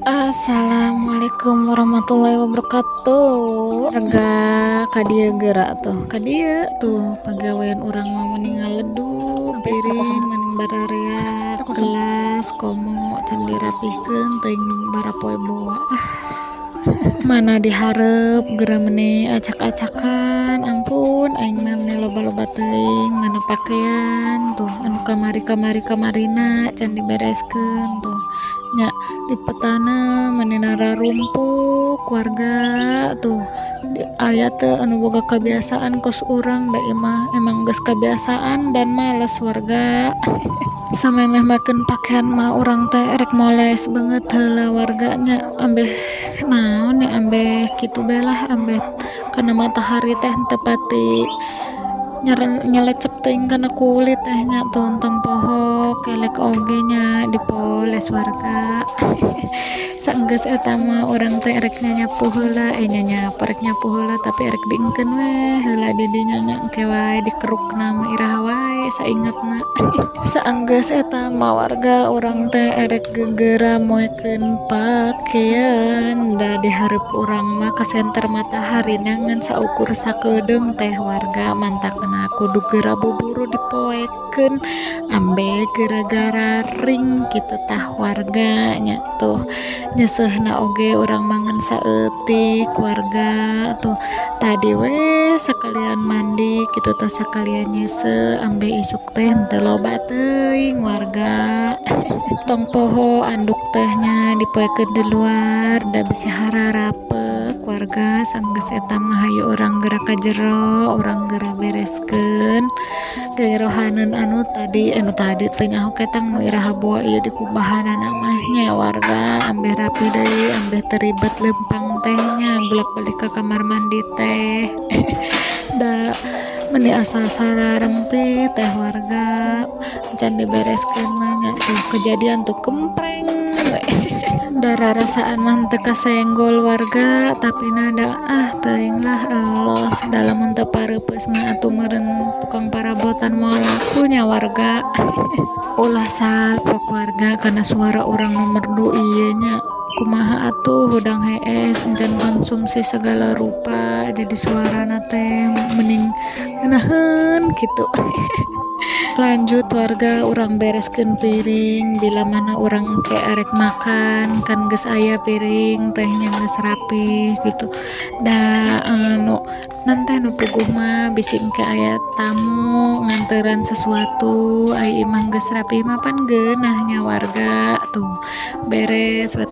Assalamualaikum warahmatullahi wabarakatuh. Warga kadia gerak tuh, kadia tuh pegawaian orang mau meninggal ledu piring mending bararea kelas komo can dirapihkeun teuing barapoe bawa mana diharap gera meneh acak-acakan ampun aing mah meneh loba-loba teuing mana pakaian tuh anu kamarina can dibereskeun tuh nya di petana menenara rumpuk warga tuh aya teu anu boga kebiasaan kos urang da imah emang geus kebiasaan dan males warga samemeh makeun pakaian mah urang teh rek moles banget heula warganya ambeh naon ya ambeh kitu belah ambeh karena matahari teh teu pati nyelecep teuing kana kulit teh nya tontong poho kelek oge nya dipoles warga saenggeus eta mah urang teh rek nyapu heula nyapu rek nyapu heula tapi rek diengkeun we heula di dinya nya engke wae dikerukna mah iraha wae saingetna saenggeus eta mah warga urang teh rek gegera moekeun pakaian da dihareup urang mah ka senter matahari ngan saukur sakedeung teh warga mantakna kudu gera buburu dipoekeun ambe gara-gara ring kitu tah warga nya tuh nyesehna oge urang mangan saeutik warga tuh tadi we sakalian mandi kitu teh sakalian nyese ambe isuk teh henteu loba teuing warga tong poho anduk tehnya dipoekeun di luar da bisi hararapek warga sanggeus eta mah hayu urang geura ka jero urang geura bereskeun gairohaneun anu tadi teu nyaho ketang nu iraha bawa ieu di kubahanana mah nya warga ambe rapi deui ambe teribet leumpang tehnya bolak-balik ka kamar mandi teh da meni asa sararempit teh warga can dibereskeun mah nya tuh kejadian tuh kempreng da rarasaan mah teu kasenggol warga tapi nada teuing lah Allah dalam teu pareupeus mah atuh meureun tukang parabotan moal lakunya warga ulah salpok warga karena suara orang nomor 2 ieu nya kumaha atuh hudang hees encan konsumsi segala rupa jadi suarana teh mending ngeunaheun kitu lanjut warga urang bereskeun piring bila mana urang engke arek makan kan geus aya piring tehnya geus rapi gitu da anu nanti nu puguh mah bisi engke aya tamu nganteran sesuatu ai imah geus rapi mah pan geunah nya warga tuh beres